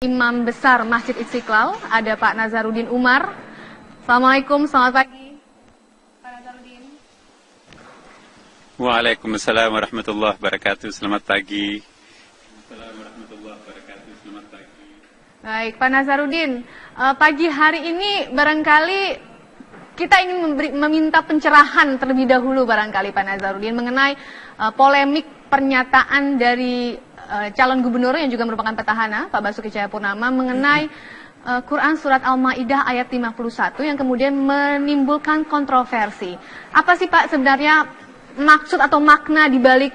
Imam Besar Masjid Istiqlal, ada Pak Nazarudin Umar. Assalamualaikum, selamat pagi Pak Nazarudin. Waalaikumsalam warahmatullahi wabarakatuh. Selamat pagi. Assalamualaikum warahmatullahi wabarakatuh. Selamat pagi. Baik, Pak Nazarudin, pagi hari ini barangkali kita ingin meminta pencerahan terlebih dahulu barangkali Pak Nazarudin mengenai polemik pernyataan dari calon gubernur yang juga merupakan petahana, Pak Basuki Cahayapurnama, mengenai Quran Surat Al-Ma'idah ayat 51 yang kemudian menimbulkan kontroversi. Apa sih Pak sebenarnya maksud atau makna di balik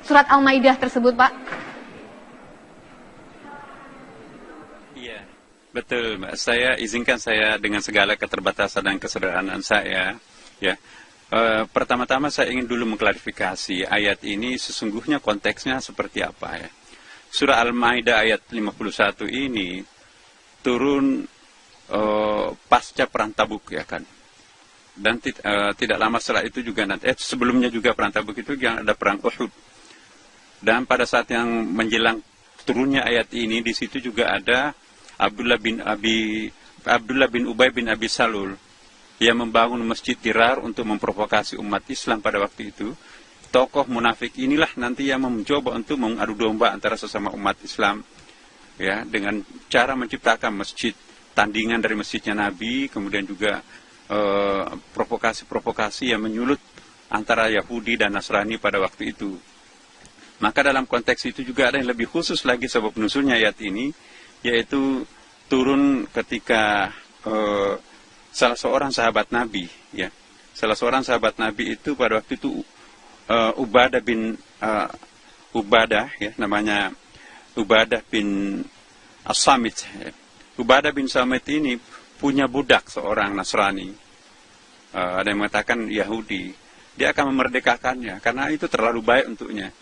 Surat Al-Ma'idah tersebut, Pak? Iya, betul Mbak. Izinkan saya dengan segala keterbatasan dan kesederhanaan saya, ya. Pertama-tama saya ingin dulu mengklarifikasi ayat ini sesungguhnya konteksnya seperti apa ya. Surah Al-Ma'idah ayat 51 ini turun pasca perang Tabuk ya kan. Dan tidak lama setelah itu juga sebelumnya juga perang Tabuk itu yang ada perang Uhud. Dan pada saat yang menjelang turunnya ayat ini di situ juga ada Abdullah bin Ubay bin Abi Salul yang membangun masjid Dirar untuk memprovokasi umat Islam pada waktu itu. Tokoh munafik inilah nanti yang mencoba untuk mengadu domba antara sesama umat Islam, ya, dengan cara menciptakan masjid, tandingan dari masjidnya Nabi, kemudian juga provokasi-provokasi yang menyulut antara Yahudi dan Nasrani pada waktu itu. Maka dalam konteks itu juga ada yang lebih khusus lagi sebab nuzulnya ayat ini, yaitu turun ketika salah seorang sahabat Nabi, ya, salah seorang sahabat Nabi itu pada waktu itu Ubadah, ya, namanya Ubadah bin As-Samit. Ya. Ubadah bin Samit ini punya budak seorang Nasrani, ada yang mengatakan Yahudi. Dia akan memerdekakannya karena itu terlalu baik untuknya.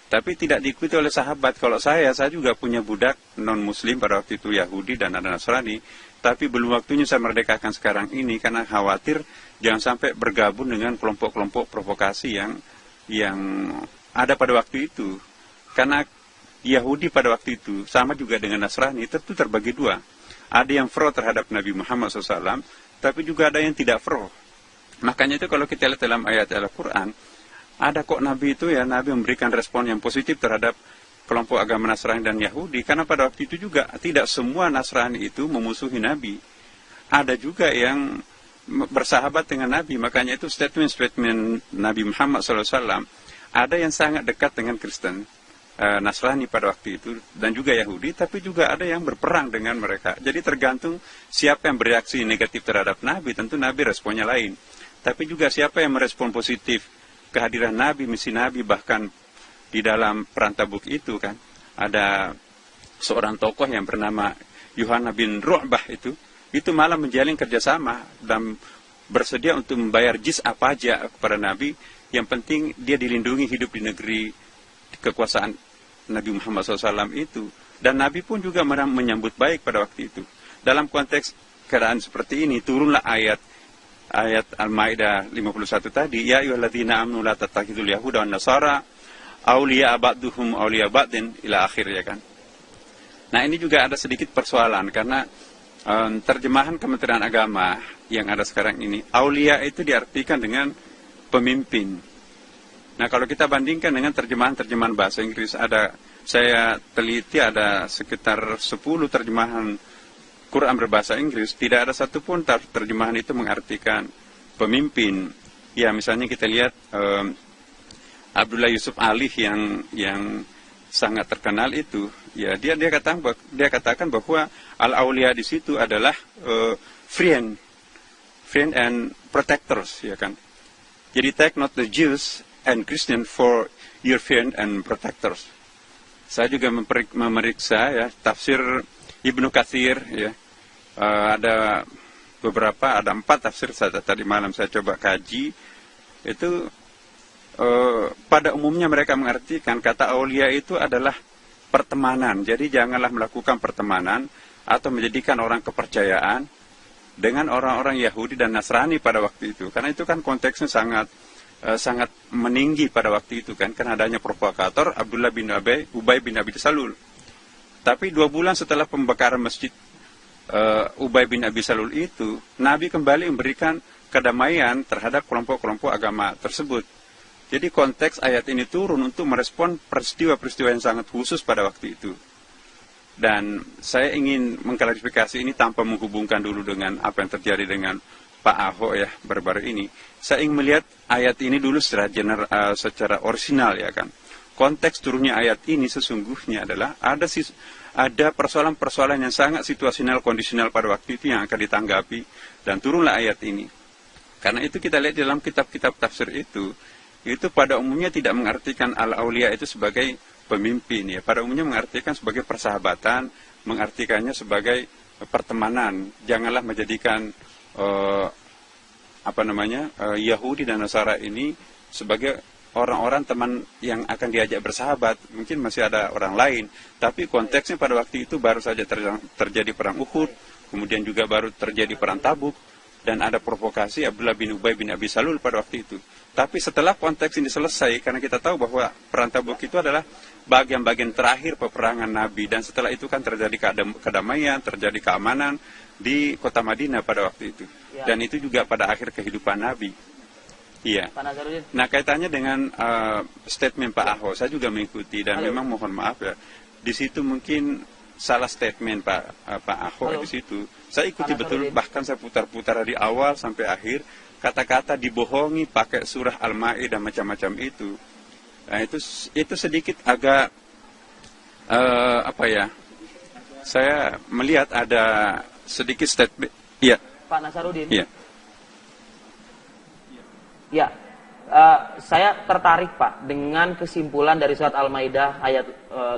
Tapi tidak diikuti oleh sahabat. Kalau saya juga punya budak non-muslim pada waktu itu Yahudi dan ada Nasrani. Tapi belum waktunya saya merdekakan sekarang ini karena khawatir jangan sampai bergabung dengan kelompok-kelompok provokasi yang ada pada waktu itu. Karena Yahudi pada waktu itu sama juga dengan Nasrani tentu terbagi dua. Ada yang pro terhadap Nabi Muhammad SAW, tapi juga ada yang tidak pro. Makanya itu kalau kita lihat dalam ayat Al-Quran, ada kok Nabi itu ya, Nabi memberikan respon yang positif terhadap kelompok agama Nasrani dan Yahudi, karena pada waktu itu juga tidak semua Nasrani itu memusuhi Nabi. Ada juga yang bersahabat dengan Nabi, makanya itu statement Nabi Muhammad SAW, ada yang sangat dekat dengan Kristen, Nasrani pada waktu itu, dan juga Yahudi, tapi juga ada yang berperang dengan mereka. Jadi tergantung siapa yang bereaksi negatif terhadap Nabi, tentu Nabi responnya lain. Tapi juga siapa yang merespon positif kehadiran Nabi, misi Nabi, bahkan di dalam perang Tabuk itu kan ada seorang tokoh yang bernama Yohanna bin Ru'bah itu malah menjalin kerjasama dan bersedia untuk membayar jiz apa aja kepada Nabi, yang penting dia dilindungi hidup di negeri kekuasaan Nabi Muhammad SAW itu. Dan Nabi pun juga menyambut baik pada waktu itu. Dalam konteks keadaan seperti ini turunlah ayat Al-Ma'idah 51 tadi, ya ayyuhalladzina amanu la tattakhidul yahuda wan nasara auliya ba'duhum auliya ba'din ila akhir, ya kan. Nah, ini juga ada sedikit persoalan karena terjemahan Kementerian Agama yang ada sekarang ini, auliya itu diartikan dengan pemimpin. Nah, kalau kita bandingkan dengan terjemahan bahasa Inggris, saya teliti ada sekitar 10 terjemahan Quran berbahasa Inggris, tidak ada satupun terjemahan itu mengartikan pemimpin. Ya, misalnya kita lihat Abdullah Yusuf Ali yang sangat terkenal itu, ya dia katakan bahwa al-auliya di situ adalah friend and protectors, ya kan. Jadi take not the Jews and Christian for your friend and protectors. Saya juga memeriksa ya tafsir Ibnu Katsir, ya. Ada 4 tafsir tadi malam saya coba kaji. Itu pada umumnya mereka mengartikan kata aulia itu adalah pertemanan. Jadi janganlah melakukan pertemanan atau menjadikan orang kepercayaan dengan orang-orang Yahudi dan Nasrani pada waktu itu. Karena itu kan konteksnya sangat meninggi pada waktu itu kan. Karena adanya provokator Abdullah bin Ubay bin Abi Salul. Tapi 2 bulan setelah pembakaran masjid Ubay bin Abi Salul itu, Nabi kembali memberikan kedamaian terhadap kelompok-kelompok agama tersebut. Jadi konteks ayat ini turun untuk merespon peristiwa-peristiwa yang sangat khusus pada waktu itu. Dan saya ingin mengklarifikasi ini tanpa menghubungkan dulu dengan apa yang terjadi dengan Pak Ahok ya baru-baru ini. Saya ingin melihat ayat ini dulu secara orisinal ya kan. Konteks turunnya ayat ini sesungguhnya adalah ada persoalan-persoalan yang sangat situasional kondisional pada waktu itu yang akan ditanggapi dan turunlah ayat ini. Karena itu kita lihat dalam kitab-kitab tafsir itu pada umumnya tidak mengartikan al-auliya itu sebagai pemimpin ya. Pada umumnya mengartikan sebagai persahabatan, mengartikannya sebagai pertemanan. Janganlah menjadikan Yahudi dan Nasara ini sebagai orang-orang teman yang akan diajak bersahabat. Mungkin masih ada orang lain, tapi konteksnya pada waktu itu baru saja terjadi perang Uhud, kemudian juga baru terjadi perang Tabuk, dan ada provokasi Abdullah bin Ubay bin Abi Salul pada waktu itu. Tapi setelah konteks ini selesai, karena kita tahu bahwa perang Tabuk itu adalah bagian-bagian terakhir peperangan Nabi, dan setelah itu kan terjadi kedamaian, terjadi keamanan di kota Madinah pada waktu itu. Dan itu juga pada akhir kehidupan Nabi. Iya. Nah, kaitannya dengan statement Pak Ahok, saya juga mengikuti dan memang mohon maaf ya. Di situ mungkin salah statement Pak Ahok di situ. Saya ikuti betul, bahkan saya putar-putar dari awal sampai akhir kata-kata dibohongi pakai surah Al-Maidah macam-macam itu. Nah, itu sedikit agak saya melihat ada sedikit statement. Iya. Pak Nasarudin. Iya. Ya, saya tertarik Pak dengan kesimpulan dari surat Al-Maidah ayat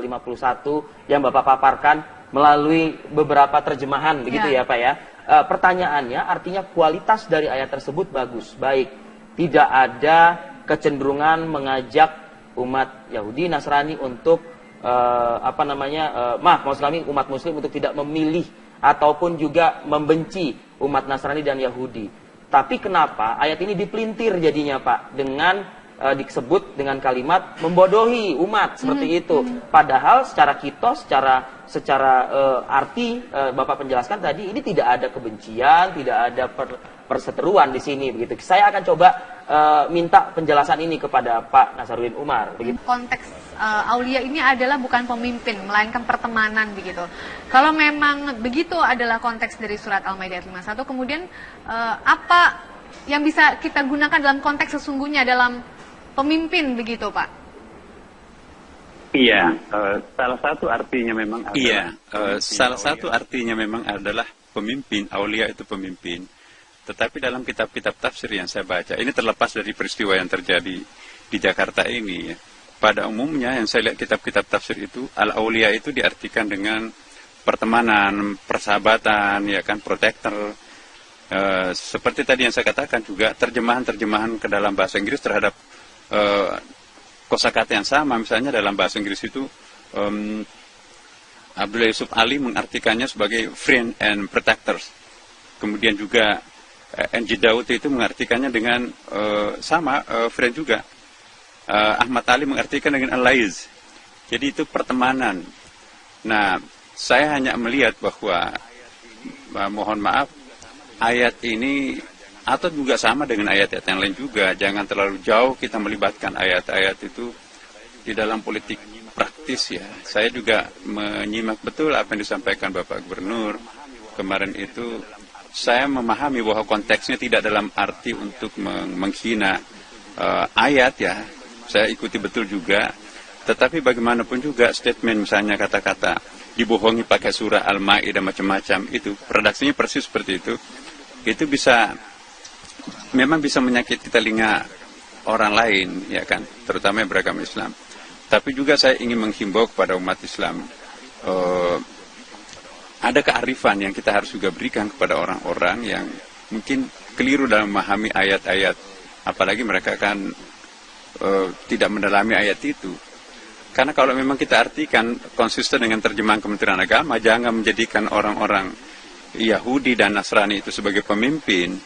51 yang Bapak paparkan melalui beberapa terjemahan, begitu ya Pak ya. Pertanyaannya artinya kualitas dari ayat tersebut bagus, baik. Tidak ada kecenderungan mengajak umat Yahudi, Nasrani untuk umat Muslim untuk tidak memilih ataupun juga membenci umat Nasrani dan Yahudi. Tapi kenapa ayat ini dipelintir jadinya Pak dengan disebut dengan kalimat membodohi umat seperti itu. Padahal secara kitos, secara arti Bapak penjelaskan tadi ini tidak ada kebencian, tidak ada perseteruan di sini begitu. Saya akan coba minta penjelasan ini kepada Pak Nasarudin Umar begitu. Konteks aulia ini adalah bukan pemimpin, melainkan pertemanan begitu. Kalau memang begitu adalah konteks dari surat Al-Maidah 51, kemudian apa yang bisa kita gunakan dalam konteks sesungguhnya dalam pemimpin begitu, Pak? Iya, salah satu artinya memang adalah salah satu artinya memang adalah pemimpin, aulia itu pemimpin. Tetapi dalam kitab-kitab tafsir yang saya baca, ini terlepas dari peristiwa yang terjadi di Jakarta ini ya. Pada umumnya yang saya lihat kitab-kitab tafsir itu, al-aulia itu diartikan dengan pertemanan, persahabatan, ya kan, protector. Seperti tadi yang saya katakan juga, terjemahan-terjemahan ke dalam bahasa Inggris terhadap kosakata yang sama. Misalnya dalam bahasa Inggris itu, Abdullah Yusuf Ali mengartikannya sebagai friend and protectors. Kemudian juga N.J. Daud itu mengartikannya dengan friend juga. Ahmad Ali mengartikan dengan allies. Jadi itu pertemanan. Nah, saya hanya melihat bahwa mohon maaf, ayat ini atau juga sama dengan ayat-ayat yang lain juga, jangan terlalu jauh kita melibatkan ayat-ayat itu di dalam politik praktis ya. Saya juga menyimak betul apa yang disampaikan Bapak Gubernur kemarin itu. Saya memahami bahwa konteksnya tidak dalam arti untuk menghina ayat ya. Saya ikuti betul juga. Tetapi bagaimanapun juga statement misalnya kata-kata dibohongi pakai surah Al-Maidah macam-macam itu, redaksinya persis seperti itu memang bisa menyakiti telinga orang lain ya kan, terutama yang beragama Islam. Tapi juga saya ingin menghimbau kepada umat Islam, ada kearifan yang kita harus juga berikan kepada orang-orang yang mungkin keliru dalam memahami ayat-ayat, apalagi mereka kan tidak mendalami ayat itu. Karena kalau memang kita artikan konsisten dengan terjemahan Kementerian Agama, jangan menjadikan orang-orang Yahudi dan Nasrani itu sebagai pemimpin.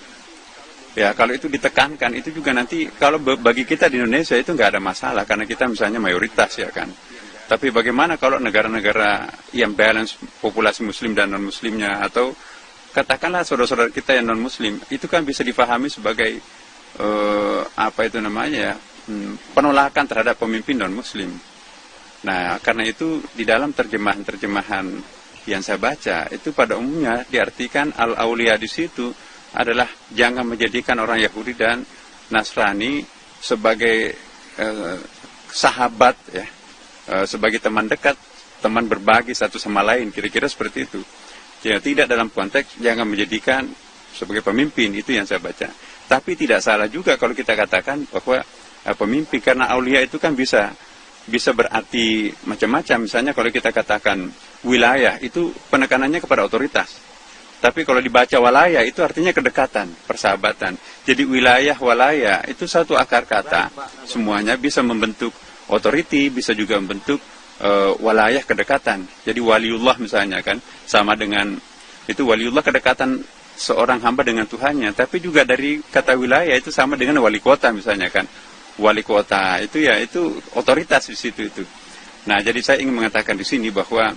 Ya, kalau itu ditekankan, itu juga nanti, kalau bagi kita di Indonesia itu nggak ada masalah, karena kita misalnya mayoritas ya kan. Tapi bagaimana kalau negara-negara yang balance populasi muslim dan non-muslimnya, atau katakanlah saudara-saudara kita yang non-muslim, itu kan bisa difahami sebagai penolakan terhadap pemimpin non-muslim. Nah, karena itu di dalam terjemahan-terjemahan yang saya baca, itu pada umumnya diartikan al-auliya di situ adalah jangan menjadikan orang Yahudi dan Nasrani sebagai sahabat, ya, sebagai teman dekat, teman berbagi satu sama lain, kira-kira seperti itu. Ya, tidak dalam konteks jangan menjadikan sebagai pemimpin, itu yang saya baca. Tapi tidak salah juga kalau kita katakan bahwa pemimpin, karena aulia itu kan bisa berarti macam-macam. Misalnya kalau kita katakan wilayah, itu penekanannya kepada otoritas. Tapi kalau dibaca walaya, itu artinya kedekatan, persahabatan. Jadi wilayah, walaya, itu satu akar kata. Semuanya bisa membentuk otoriti, bisa juga membentuk walayah, kedekatan. Jadi waliullah misalnya kan, sama dengan, itu waliullah kedekatan seorang hamba dengan Tuhannya. Tapi juga dari kata wilayah itu sama dengan wali kota misalnya kan. Wali kota itu ya itu otoritas di situ itu. Nah, jadi saya ingin mengatakan di sini bahwa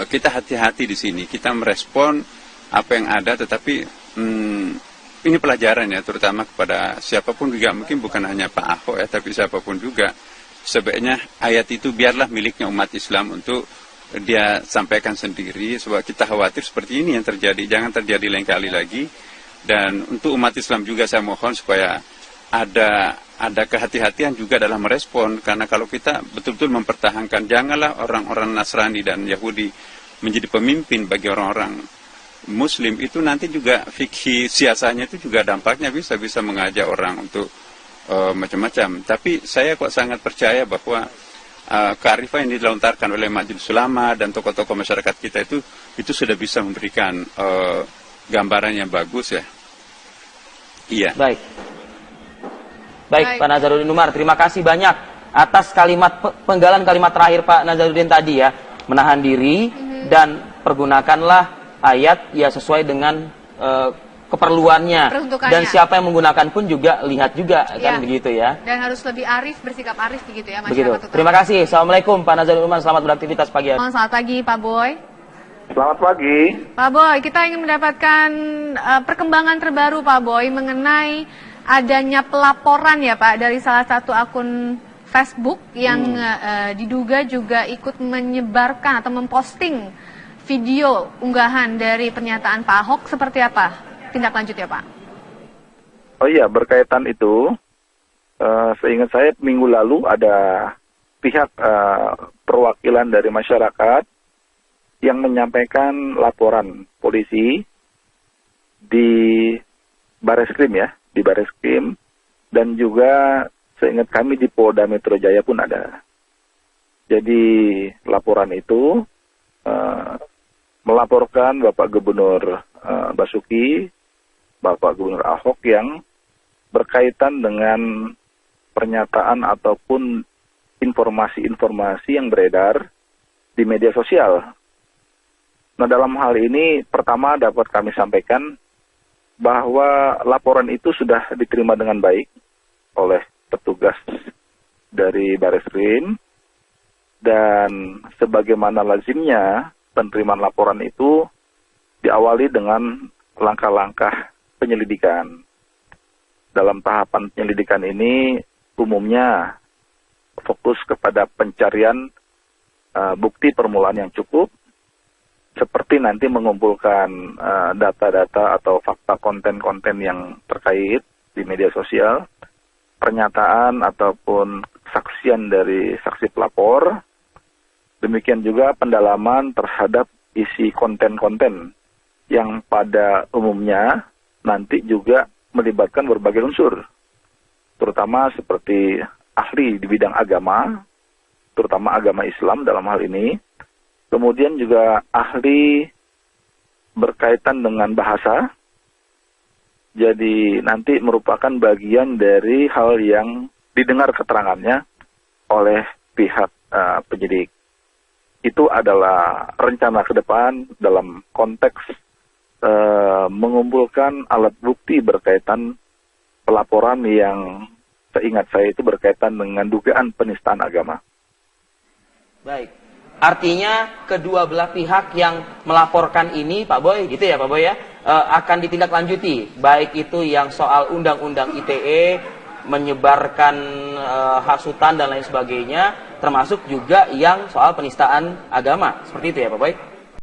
kita hati-hati di sini, kita merespon apa yang ada, tetapi ini pelajaran ya, terutama kepada siapapun juga, mungkin bukan hanya Pak Ahok ya, tapi siapapun juga. Sebaiknya ayat itu biarlah miliknya umat Islam untuk dia sampaikan sendiri, sebab kita khawatir seperti ini yang terjadi, jangan terjadi lain kali lagi. Dan untuk umat Islam juga saya mohon supaya ada kehati-hatian juga dalam merespon, karena kalau kita betul-betul mempertahankan, janganlah orang-orang Nasrani dan Yahudi menjadi pemimpin bagi orang-orang Muslim, itu nanti juga fikih siasanya itu juga dampaknya bisa mengajak orang untuk macam-macam. Tapi saya kok sangat percaya bahwa kearifan yang dilontarkan oleh Majelis Ulama dan tokoh-tokoh masyarakat kita itu sudah bisa memberikan gambaran yang bagus ya. Iya. Baik, Pak Nazaruddin Umar, terima kasih banyak atas penggalan kalimat terakhir Pak Nazaruddin tadi ya, menahan diri dan pergunakanlah ayat ya sesuai dengan keperluannya, dan siapa yang menggunakan pun juga lihat juga kan begitu ya. Dan harus lebih arif, bersikap arif begitu ya masyarakat. Begitu. Terima kasih. Assalamualaikum Pak Nazaruddin Umar, selamat beraktivitas pagi hari. Selamat pagi Pak Boy. Selamat pagi. Pak Boy, kita ingin mendapatkan perkembangan terbaru Pak Boy mengenai adanya pelaporan ya Pak dari salah satu akun Facebook yang diduga juga ikut menyebarkan atau memposting video unggahan dari pernyataan Pak Ahok. Seperti apa tindak lanjut ya Pak? Oh iya, berkaitan itu, seingat saya minggu lalu ada pihak perwakilan dari masyarakat yang menyampaikan laporan polisi di Bareskrim ya, di Bareskrim, dan juga seingat kami di Polda Metro Jaya pun ada. Jadi laporan itu melaporkan Bapak Gubernur Basuki, Bapak Gubernur Ahok yang berkaitan dengan pernyataan ataupun informasi-informasi yang beredar di media sosial. Nah, dalam hal ini pertama dapat kami sampaikan bahwa laporan itu sudah diterima dengan baik oleh petugas dari Bareskrim, dan sebagaimana lazimnya penerimaan laporan itu diawali dengan langkah-langkah penyelidikan. Dalam tahapan penyelidikan ini umumnya fokus kepada pencarian bukti permulaan yang cukup, seperti nanti mengumpulkan data-data atau fakta konten-konten yang terkait di media sosial, pernyataan ataupun kesaksian dari saksi pelapor, demikian juga pendalaman terhadap isi konten-konten yang pada umumnya nanti juga melibatkan berbagai unsur, terutama seperti ahli di bidang agama, terutama agama Islam dalam hal ini, kemudian juga ahli berkaitan dengan bahasa, jadi nanti merupakan bagian dari hal yang didengar keterangannya oleh pihak penyidik. Itu adalah rencana ke depan dalam konteks mengumpulkan alat bukti berkaitan pelaporan yang seingat saya itu berkaitan dengan dugaan penistaan agama. Baik. Artinya kedua belah pihak yang melaporkan ini, Pak Boy, gitu ya Pak Boy ya, akan ditindaklanjuti. Baik itu yang soal undang-undang ITE, menyebarkan hasutan dan lain sebagainya, termasuk juga yang soal penistaan agama. Seperti itu ya Pak Boy?